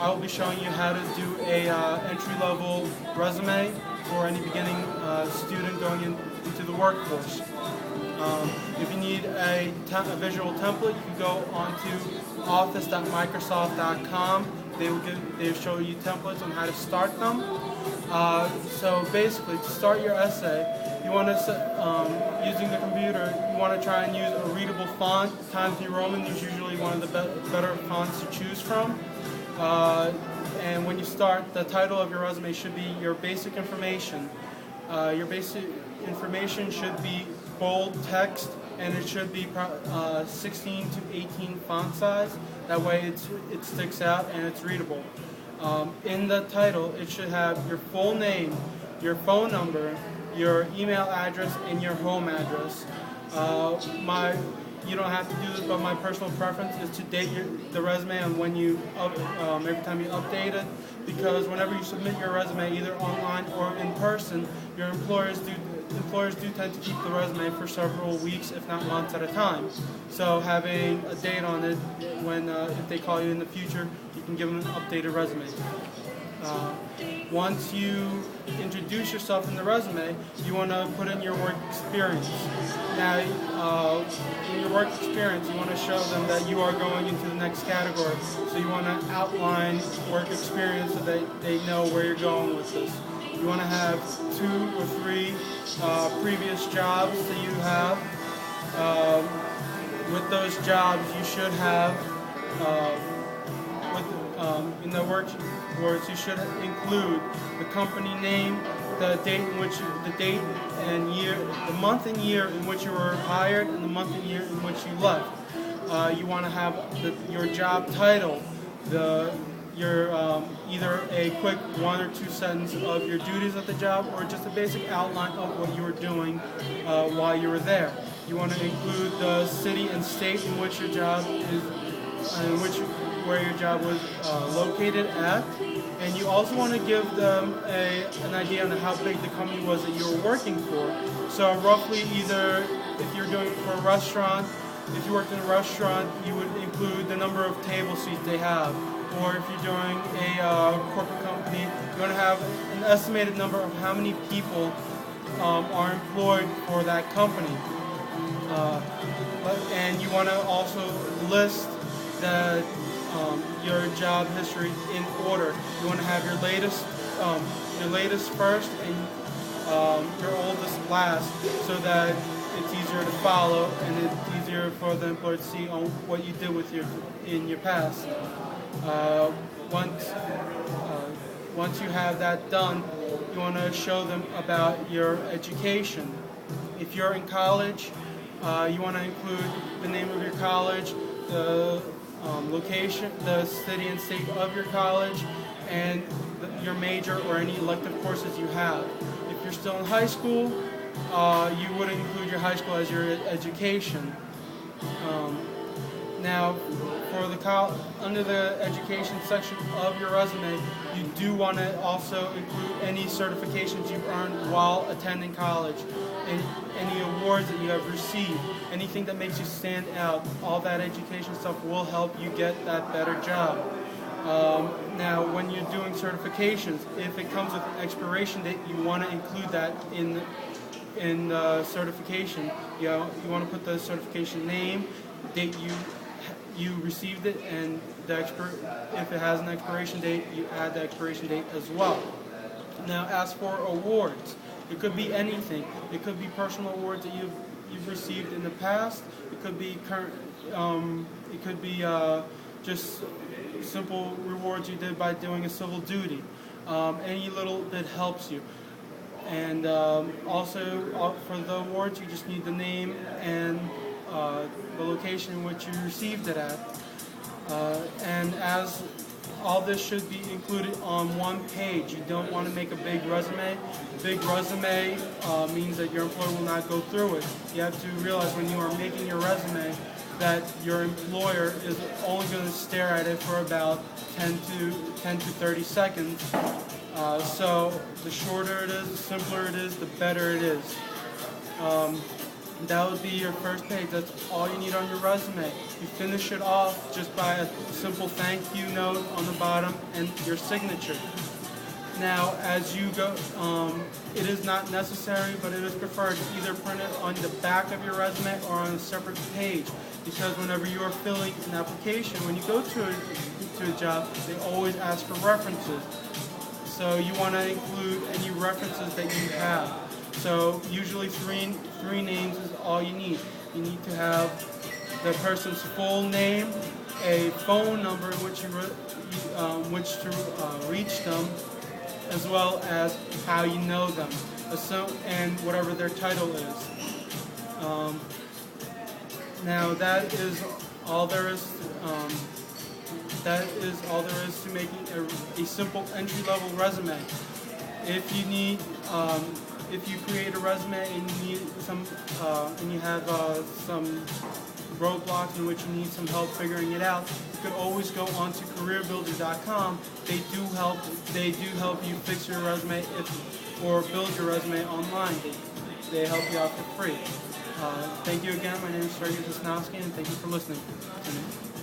I will be showing you how to do a entry-level resume for any beginning student going into the workforce. If you need a visual template, you can go onto office.microsoft.com. They'll show you templates on how to start them. So basically, to start your essay, you want to, using the computer, you want to try and use a readable font. Times New Roman is usually one of the better fonts to choose from. And when you start, the title of your resume should be your basic information. Your basic information should be bold text, and it should be 16 to 18 font size. That way it sticks out and it's readable. In the title, it should have your full name, your phone number, your email address, and your home address. You don't have to do this, but my personal preference is to date the resume on when you every time you update it, because whenever you submit your resume, either online or in person, your employers do tend to keep the resume for several weeks, if not months at a time. So having a date on it, when if they call you in the future, you can give them an updated resume. Once you introduce yourself in the resume, you want to put in your work experience. Now, in your work experience, you want to show them that you are going into the next category. So you want to outline work experience so that they know where you're going with this. You want to have 2 or 3 previous jobs that you have. With those jobs, you should have, in the words, you should include the company name, the date and year, the month and year in which you were hired, and the month and year in which you left. You want to have your job title, either a quick 1 or 2 sentence of your duties at the job, or just a basic outline of what you were doing while you were there. You want to include the city and state in which your job is, where your job was located at, and you also want to give them an idea on how big the company was that you were working for. So roughly, either if you're doing it for a restaurant, if you worked in a restaurant, you would include the number of table seats they have. Or if you're doing a corporate company, you want to have an estimated number of how many people are employed for that company. And you want to also list your job history in order. You want to have your latest first and your oldest last, so that it's easier to follow and it's easier for the employer to see on what you did with in your past. Once you have that done, you want to show them about your education. If you're in college, you want to include the name of your college, the location, the city and state of your college, and your major or any elective courses you have. If you're still in high school, you would include your high school as your education. Now, under the education section of your resume, you do want to also include any certifications you've earned while attending college, and any awards that you have received, anything that makes you stand out. All that education stuff will help you get that better job. Now, when you're doing certifications, if it comes with an expiration date, you want to include that in the certification. You want to put the certification name, date you received it, and if it has an expiration date, you add the expiration date as well. Now, as for awards, it could be anything. It could be personal awards that you've received in the past. It could be current. It could be just simple rewards you did by doing a civil duty. Any little bit helps you. And also for the awards, you just need the name and the location in which you received it at. And as all this should be included on one page. You don't want to make a big resume. Big resume means that your employer will not go through it. You have to realize when you are making your resume that your employer is only going to stare at it for about 10 to 30 seconds. So the shorter it is, the simpler it is, the better it is. That would be your first page. That's all you need on your resume. You finish it off just by a simple thank you note on the bottom and your signature. Now, as you go, it is not necessary, but it is preferred to either print it on the back of your resume or on a separate page, because whenever you are filling an application, when you go to a job, they always ask for references. So you want to include any references that you have. So usually three names is all you need. You need to have the person's full name, a phone number in which which to reach them, as well as how you know them, and whatever their title is. Now that is all there is. That is all there is to making a simple entry-level resume. If you need, if you create a resume and you need some, and you have some roadblocks in which you need some help figuring it out, you could always go on to careerbuilder.com. They do help you fix your resume or build your resume online. They help you out for free. Thank you again. My name is Sergey, and thank you for listening to me.